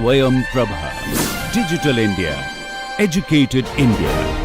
SwayamPrabha. Digital India. Educated India.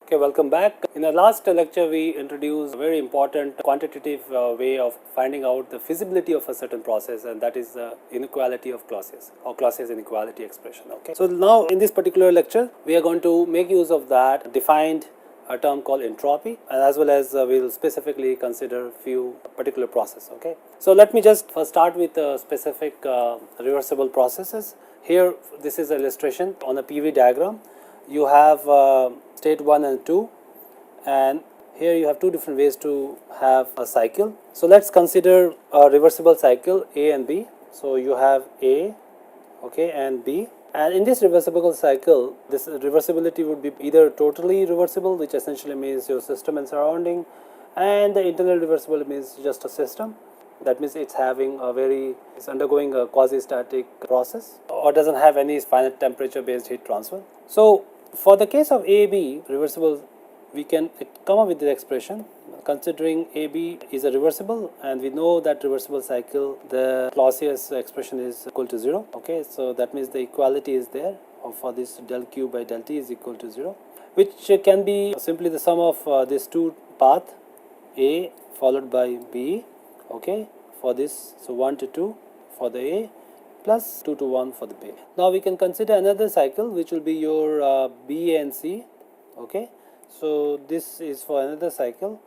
Okay, welcome back. In our last lecture, we introduced a very important quantitative way of finding out the feasibility of a certain process, and that is the inequality of Clausius or Clausius inequality expression. Okay. So now in this particular lecture, we are going to make use of that defined a term called entropy, and as well as we will specifically consider few particular processes. Okay. So let me just first start with specific reversible processes. Here, this is an illustration on a PV diagram. You have state 1 and 2, and here you have two different ways to have a cycle. So let's consider a reversible cycle A and B. So you have A, okay, and B, and in this reversible cycle, this reversibility would be either totally reversible, which essentially means your system and surrounding, and the internal reversible means just a system. That means it's undergoing a quasi-static process or doesn't have any finite temperature based heat transfer. So for the case of AB reversible, we can come up with the expression considering AB is a reversible, and we know that reversible cycle, the Clausius expression is equal to 0. Okay, so that means the equality is there for this del Q by del T is equal to 0, which can be simply the sum of these two paths, A followed by B, okay, for this, so 1 to 2 for the A plus 2 to 1 for the B. Now we can consider another cycle which will be your B and C, okay. So this is for another cycle,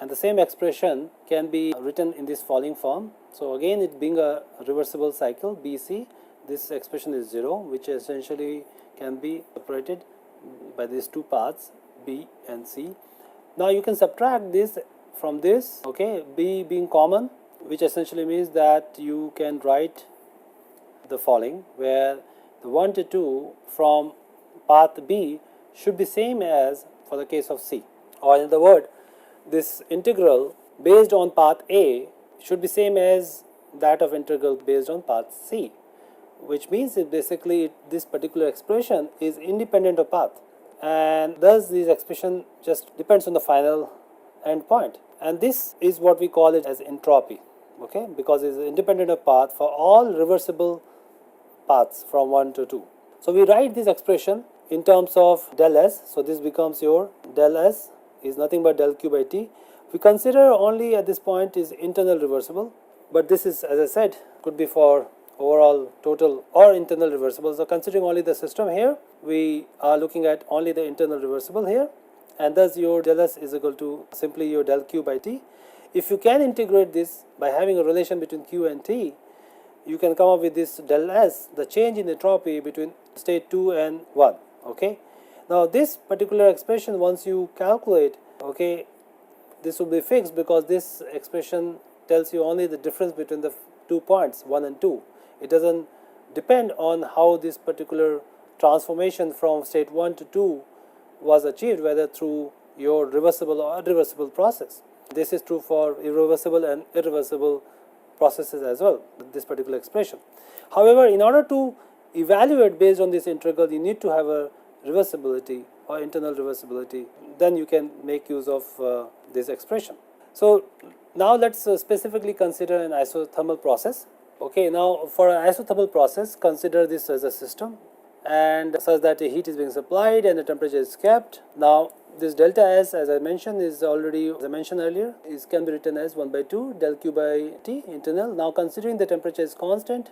and the same expression can be written in this following form. So again, it being a reversible cycle BC, this expression is 0, which essentially can be separated by these two paths B and C. Now you can subtract this from this, okay, B being common, which essentially means that you can write the following, where the 1 to 2 from path B should be same as for the case of C, or in other words, this integral based on path A should be same as that of integral based on path C, which means that basically this particular expression is independent of path, and thus this expression just depends on the final endpoint, and this is what we call it as entropy, okay, because it is independent of path for all reversible paths from 1 to 2. So we write this expression in terms of del S. So this becomes your del S is nothing but del Q by T. We consider only at this point is internal reversible, but this is, as I said, could be for overall total or internal reversible. So considering only the system here, we are looking at only the internal reversible here, and thus your del S is equal to simply your del Q by T. If you can integrate this by having a relation between Q and T, you can come up with this del S, the change in entropy between state 2 and 1. Okay. Now this particular expression, once you calculate, okay, this will be fixed because this expression tells you only the difference between the 2 points 1 and 2. It doesn't depend on how this particular transformation from state 1 to 2 was achieved, whether through your reversible or irreversible process. This is true for irreversible and irreversible processes as well, this particular expression. However, in order to evaluate based on this integral, you need to have a reversibility or internal reversibility. Then you can make use of this expression. So now let's specifically consider an isothermal process. Okay, now for an isothermal process, consider this as a system, and such that the heat is being supplied and the temperature is kept. Now this delta S, as I mentioned, is already, as I mentioned earlier, can be written as 1 by 2 del Q by T internal. Now considering the temperature is constant,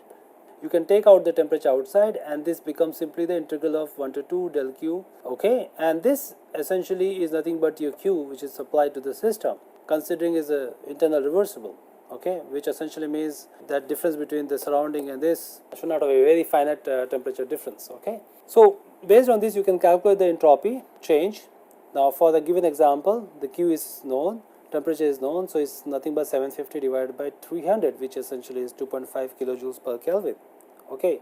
you can take out the temperature outside, and this becomes simply the integral of 1 to 2 del Q, okay, and this essentially is nothing but your Q, which is supplied to the system, considering is a internal reversible, okay, which essentially means that difference between the surrounding and this should not have a very finite temperature difference, okay. So based on this, you can calculate the entropy change. Now for the given example, the Q is known, temperature is known, so it's nothing but 750 divided by 300, which essentially is 2.5 kilojoules per Kelvin. Okay.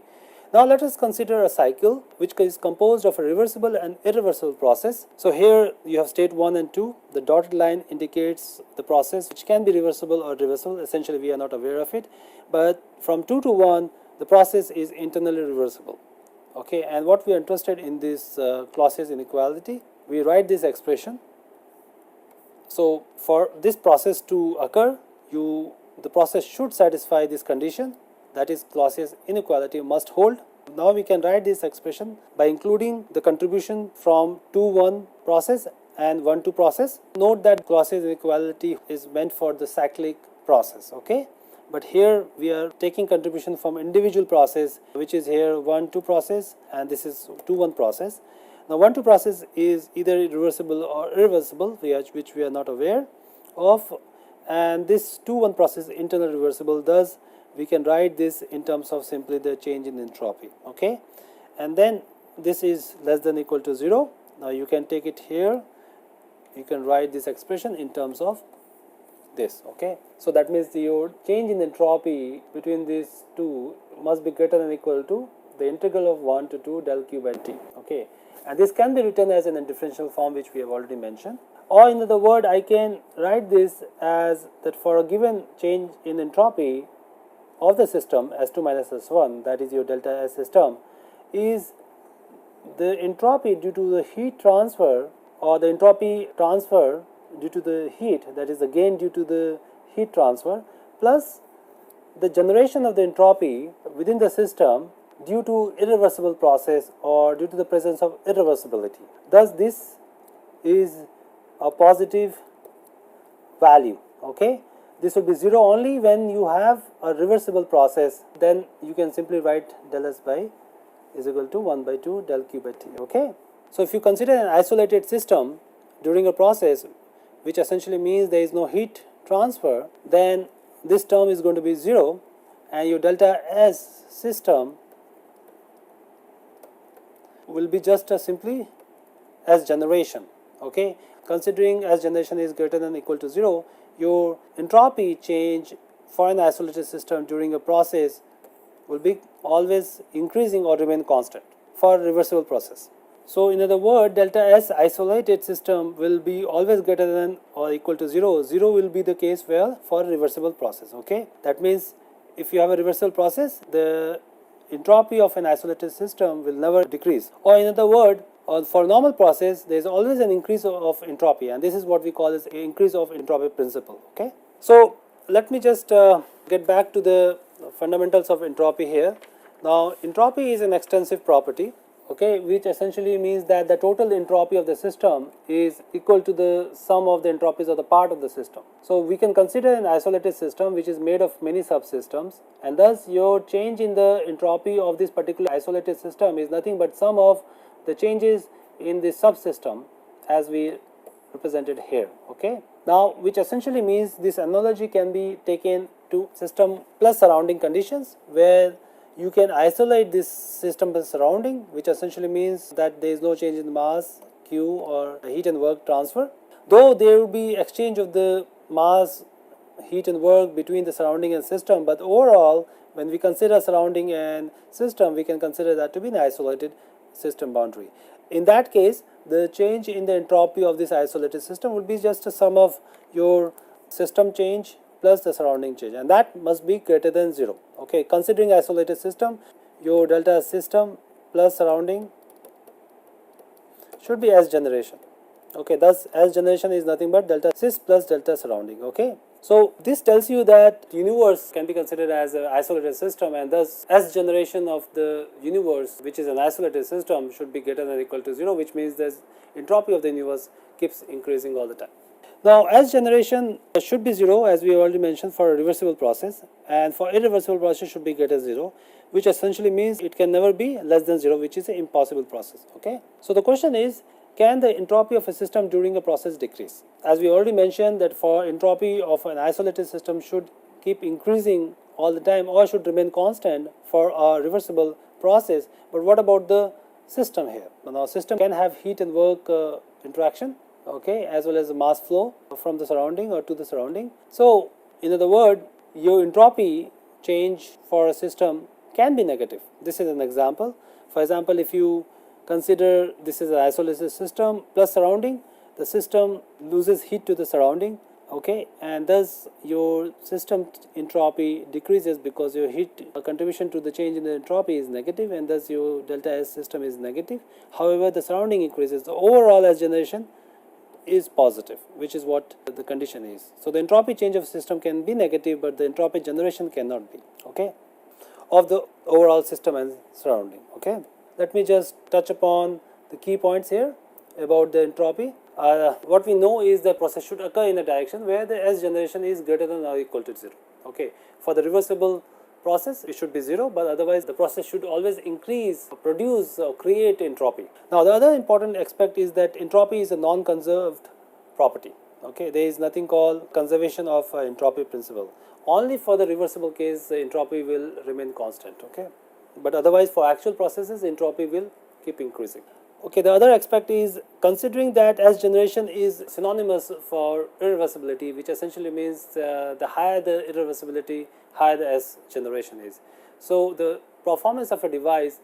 Now let us consider a cycle which is composed of a reversible and irreversible process. So here you have state 1 and 2. The dotted line indicates the process which can be reversible or reversible. Essentially we are not aware of it, but from 2 to 1 the process is internally reversible. Okay, and what we are interested in this Clausius inequality, we write this expression. So for this process to occur, the process should satisfy this condition, that is Clausius inequality must hold. Now we can write this expression by including the contribution from 2-1 process and 1-2 process. Note that Clausius inequality is meant for the cyclic process, okay? But here we are taking contribution from individual process, which is here 1-2 process and this is 2-1 process. Now 1-2 process is either reversible or irreversible, which we are not aware of, and this 2-1 process is internal reversible. Thus we can write this in terms of simply the change in entropy, okay? And then this is less than equal to 0. Now you can take it here, you can write this expression in terms of this, okay? So that means your change in entropy between these two must be greater than or equal to the integral of 1 to 2 del q by t, okay? And this can be written as in a differential form, which we have already mentioned. Or in other words, I can write this as that for a given change in entropy of the system S2 minus S1, that is your delta S system, is the entropy due to the heat transfer or the entropy transfer due to the heat, that is the gain due to the heat transfer, plus the generation of the entropy within the system due to irreversible process or due to the presence of irreversibility. Thus this is a positive value, okay? This will be 0 only when you have a reversible process. Then you can simply write del S by is equal to 1 by 2 del q by t, okay? So if you consider an isolated system during a process, which essentially means there is no heat transfer, then this term is going to be 0 and your delta S system will be just simply S generation, okay? Considering S generation is greater than or equal to 0, your entropy change for an isolated system during a process will be always increasing or remain constant for reversible process. So in other words, delta S isolated system will be always greater than or equal to 0. 0 will be the case where for reversible process, okay? That means if you have a reversible process, the entropy of an isolated system will never decrease. Or in other words, for normal process, there is always an increase of entropy, and this is what we call as increase of entropy principle, okay? So let me just get back to the fundamentals of entropy here. Now entropy is an extensive property, okay, which essentially means that the total entropy of the system is equal to the sum of the entropies of the part of the system. So we can consider an isolated system which is made of many subsystems, and thus your change in the entropy of this particular isolated system is nothing but sum of the changes in the subsystem as we represented here, okay? Now which essentially means this analogy can be taken to system plus surrounding conditions, where you can isolate this system plus surrounding, which essentially means that there is no change in mass, Q, or heat and work transfer, though there will be exchange of the mass, heat and work between the surrounding and system, but overall when we consider surrounding and system, we can consider that to be an isolated system boundary. In that case, the change in the entropy of this isolated system would be just a sum of your system change plus the surrounding change, and that must be greater than 0, okay? Considering isolated system, your delta system plus surrounding should be S generation, okay? Thus S generation is nothing but delta sys plus delta surrounding, okay? So this tells you that universe can be considered as an isolated system, and thus S generation of the universe, which is an isolated system, should be greater than or equal to 0, which means the entropy of the universe keeps increasing all the time. Now S generation should be 0, as we already mentioned, for a reversible process, and for irreversible process should be greater than 0, which essentially means it can never be less than 0, which is an impossible process, okay? So the question is, can the entropy of a system during a process decrease? As we already mentioned, that for entropy of an isolated system should keep increasing all the time or should remain constant for a reversible process. But what about the system here? Now system can have heat and work interaction, okay, as well as mass flow from the surrounding or to the surrounding. So in other words, your entropy change for a system can be negative. This is an example. For example, if you consider this is an isolated system plus surrounding, the system loses heat to the surrounding, okay, and thus your system entropy decreases because your heat contribution to the change in the entropy is negative, and thus your delta S system is negative. However, the surrounding increases, the overall S generation is positive, which is what the condition is. So the entropy change of system can be negative, but the entropy generation cannot be, okay, of the overall system and surrounding. Okay, let me just touch upon the key points here about the entropy. What we know is the process should occur in a direction where the S generation is greater than or equal to 0. Okay, for the reversible process it should be 0, but otherwise the process should always increase, produce or create entropy. Now the other important aspect is that entropy is a non-conserved property. Okay, there is nothing called conservation of entropy principle. Only for the reversible case the entropy will remain constant. Okay, but otherwise for actual processes entropy will keep increasing. Okay, the other aspect is considering that S generation is synonymous for irreversibility, which essentially means the higher the irreversibility, higher the S generation is. So the performance of a device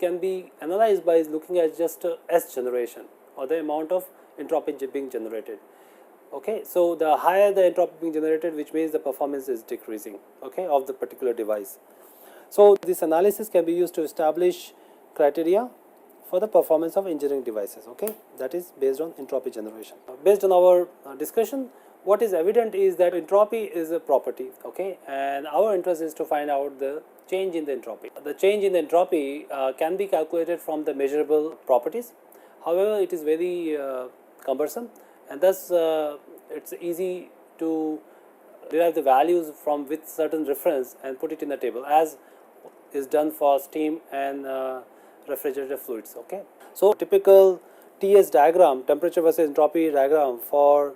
can be analyzed by looking at just S generation or the amount of entropy being generated. Okay, so the higher the entropy being generated, which means the performance is decreasing, okay, of the particular device. So this analysis can be used to establish criteria for the performance of engineering devices, okay, that is based on entropy generation. Based on our discussion, what is evident is that entropy is a property, okay, and our interest is to find out the change in the entropy. The change in the entropy can be calculated from the measurable properties. However, it is very cumbersome, and thus it's easy to derive the values from with certain reference and put it in the table, as is done for steam and refrigerator fluids. Okay, so typical TS diagram, temperature versus entropy diagram for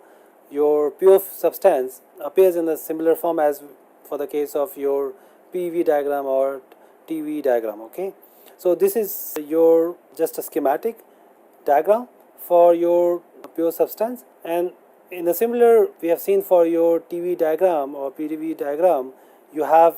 your pure substance, appears in a similar form as for the case of your PV diagram or TV diagram. Okay, so this is your just a schematic diagram for your pure substance, and in a similar we have seen for your TV diagram or PV diagram, you have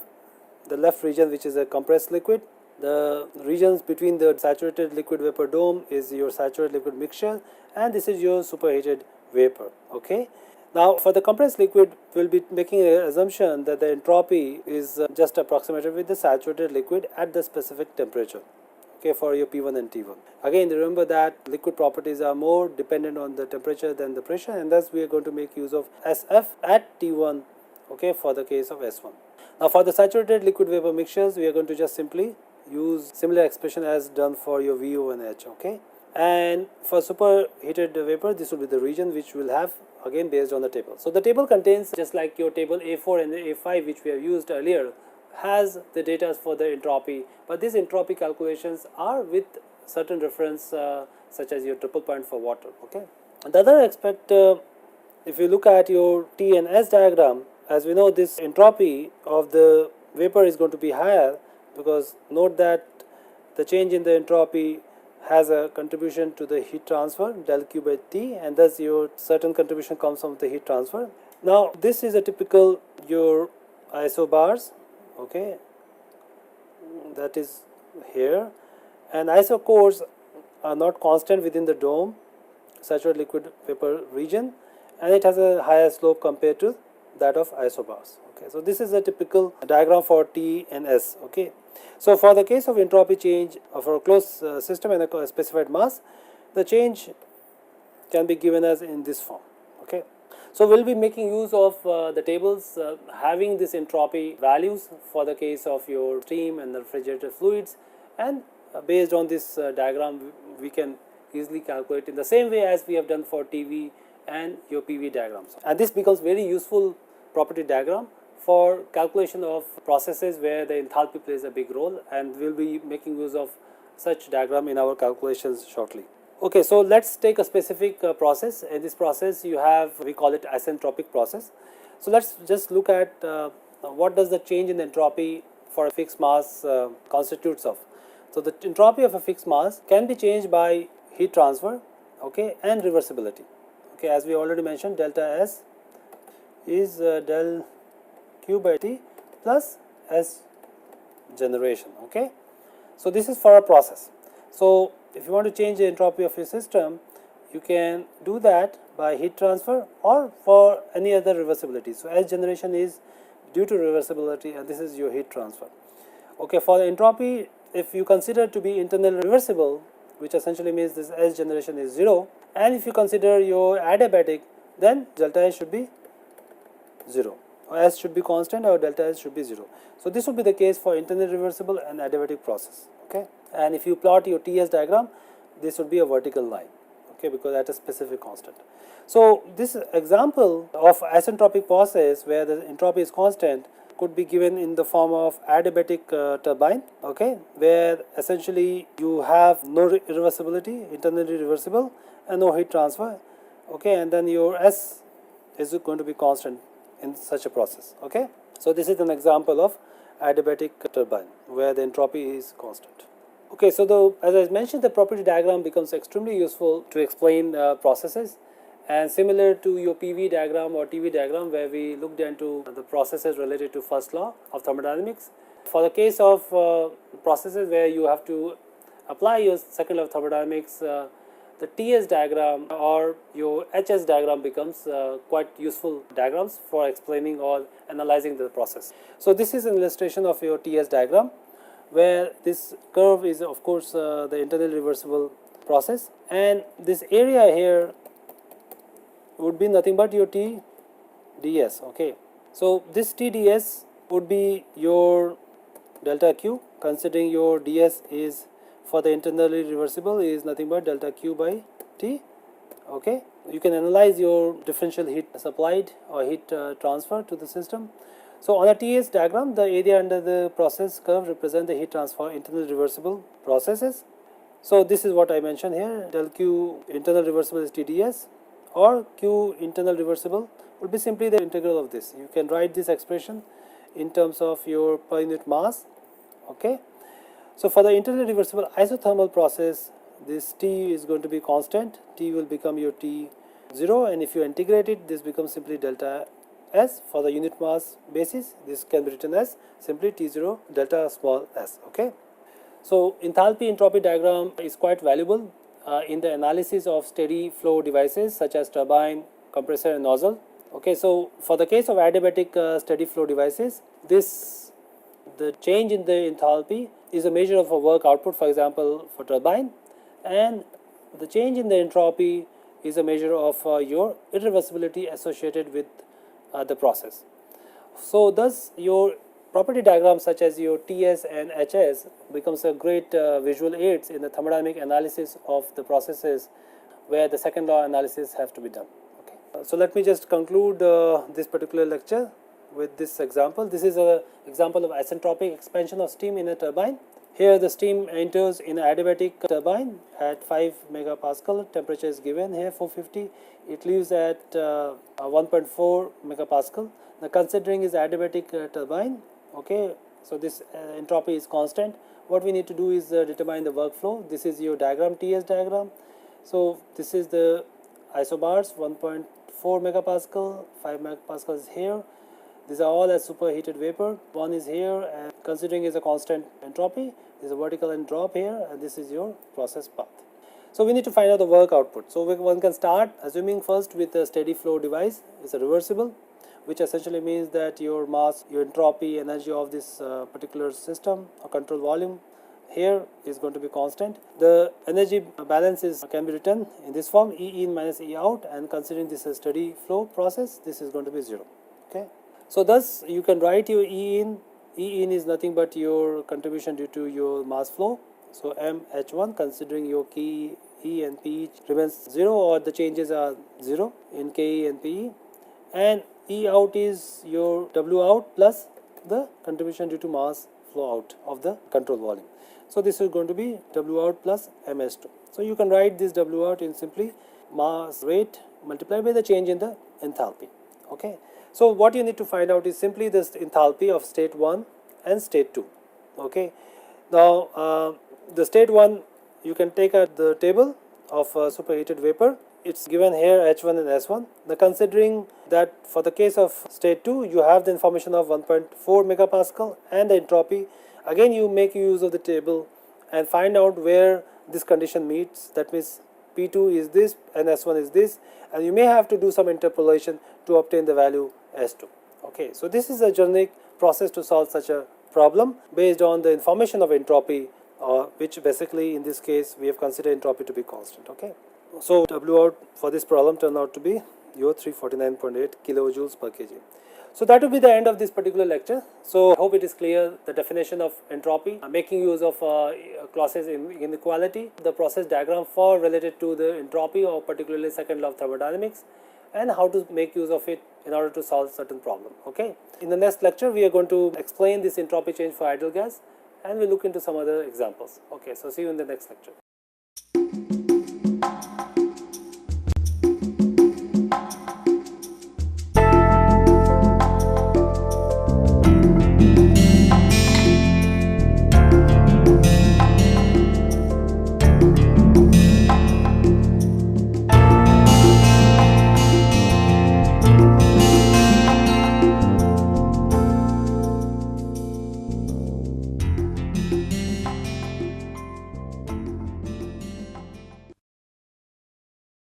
the left region which is a compressed liquid. The regions between the saturated liquid vapor dome is your saturated liquid mixture, and this is your superheated vapor. Okay, now for the compressed liquid we will be making an assumption that the entropy is just approximated with the saturated liquid at the specific temperature, okay, for your P1 and T1. Again, remember that liquid properties are more dependent on the temperature than the pressure, and thus we are going to make use of SF at T1, okay, for the case of S1. Now for the saturated liquid vapor mixtures we are going to just simply use similar expression as done for your VO and H, okay, and for superheated vapor this will be the region which will have again based on the table. So the table contains, just like your table A4 and A5 which we have used earlier, has the data for the entropy, but these entropy calculations are with certain reference such as your triple point for water. Okay, and the other aspect, if you look at your T and S diagram, as we know this entropy of the vapor is going to be higher, because note that the change in the entropy has a contribution to the heat transfer del Q by T, and thus your certain contribution comes from the heat transfer. Now this is a typical your isobars, okay, that is here, and isocores are not constant within the dome saturated liquid vapor region, and it has a higher slope compared to that of isobars. Okay, so this is a typical diagram for T and S. Okay, so for the case of entropy change for a closed system and a specified mass, the change can be given as in this form. Okay, so we'll be making use of the tables having this entropy values for the case of your steam and the refrigerator fluids, and based on this diagram we can easily calculate in the same way as we have done for TV and your PV diagrams, and this becomes very useful property diagram for calculation of processes where the enthalpy plays a big role, and we'll be making use of such diagram in our calculations shortly. Okay, so let's take a specific process. In this process you have, we call it isentropic process. So let's just look at what does the change in the entropy for a fixed mass constitutes of. So the entropy of a fixed mass can be changed by heat transfer, okay, and reversibility. Okay, as we already mentioned, delta S is del Q by T plus S generation. Okay, so this is for a process. So if you want to change the entropy of your system, you can do that by heat transfer or for any other reversibility. So S generation is due to reversibility, and this is your heat transfer. Okay, for the entropy, if you consider to be internally reversible, which essentially means this S generation is 0, and if you consider your adiabatic, then delta S should be 0, or S should be constant or delta S should be 0. So this would be the case for internally reversible and adiabatic process. Okay, and if you plot your TS diagram, this would be a vertical line, okay, because at a specific constant. So this example of isentropic process where the entropy is constant could be given in the form of adiabatic turbine, okay, where essentially you have no irreversibility, internally reversible, and no heat transfer, okay, and then your S is going to be constant in such a process. Okay, so this is an example of adiabatic turbine where the entropy is constant. Okay, so as I mentioned, the property diagram becomes extremely useful to explain processes, and similar to your PV diagram or TV diagram where we looked into the processes related to first law of thermodynamics. For the case of processes where you have to apply your second law of thermodynamics, the TS diagram or your HS diagram becomes quite useful diagrams for explaining or analyzing the process. So this is an illustration of your TS diagram where this curve is of course the internally reversible process, and this area here would be nothing but your TDS. Okay, so this TDS would be your delta Q, considering your DS is for the internally reversible is nothing but delta Q by T. Okay, you can analyze your differential heat supplied or heat transfer to the system. So on a TS diagram, the area under the process curve represent the heat transfer internally reversible processes. So this is what I mentioned here, del Q internal reversible is TDS, or Q internal reversible would be simply the integral of this. You can write this expression in terms of your per unit mass. Okay, so for the internally reversible isothermal process, this T is going to be constant. T will become your T0, and if you integrate it, this becomes simply delta S. For the unit mass basis, this can be written as simply T0 delta small s. Okay, so enthalpy entropy diagram is quite valuable in the analysis of steady flow devices such as turbine, compressor, and nozzle. Okay, so for the case of adiabatic steady flow devices, the change in the enthalpy is a measure of a work output, for example, for turbine, and the change in the entropy is a measure of your irreversibility associated with the process. So thus your property diagrams such as your TS and HS becomes a great visual aids in the thermodynamic analysis of the processes where the second law analysis have to be done. Okay. So let me just conclude this particular lecture with this example. This is an example of isentropic expansion of steam in a turbine. Here the steam enters in an adiabatic turbine at 5 megapascal, temperature is given here 450, it leaves at 1.4 megapascal. Now considering is adiabatic turbine, okay, so this entropy is constant. What we need to do is determine the workflow. This is your diagram, TS diagram. So this is the isobars, 1.4 megapascal, 5 megapascal is here. These are all as superheated vapor. One is here, and considering is a constant entropy, there is a vertical and drop here, and this is your process path. So we need to find out the work output. So one can start assuming first with a steady flow device. It's a reversible, which essentially means that your mass, your entropy, energy of this particular system or control volume here is going to be constant. The energy balance can be written in this form, E in minus E out, and considering this a steady flow process, this is going to be 0. Okay. So thus you can write your E in. E in is nothing but your contribution due to your mass flow. So MH1, considering your KE and PE remains 0 or the changes are 0 in KE and PE, and E out is your W out plus the contribution due to mass flow out of the control volume. So this is going to be W out plus MS2. So you can write this W out in simply mass rate multiplied by the change in the enthalpy. Okay. So what you need to find out is simply this enthalpy of state 1 and state 2. Okay. Now the state 1, you can take the table of superheated vapor. It's given here H1 and S1. Now considering that for the case of state 2, you have the information of 1.4 megapascal and the entropy Again, you make use of the table and find out where this condition meets. That means P2 is this and S1 is this, and you may have to do some interpolation to obtain the value S2. Okay, so this is a generic process to solve such a problem based on the information of entropy, which basically in this case we have considered entropy to be constant. Okay, so W out for this problem turned out to be your 349.8 kilojoules per kg. So that will be the end of this particular lecture. So I hope it is clear the definition of entropy, making use of clauses in inequality, the process diagram for related to the entropy or particularly second law of thermodynamics, and how to make use of it in order to solve certain problem. Okay. In the next lecture, we are going to explain this entropy change for ideal gas, and we'll look into some other examples. Okay. So see you in the next lecture.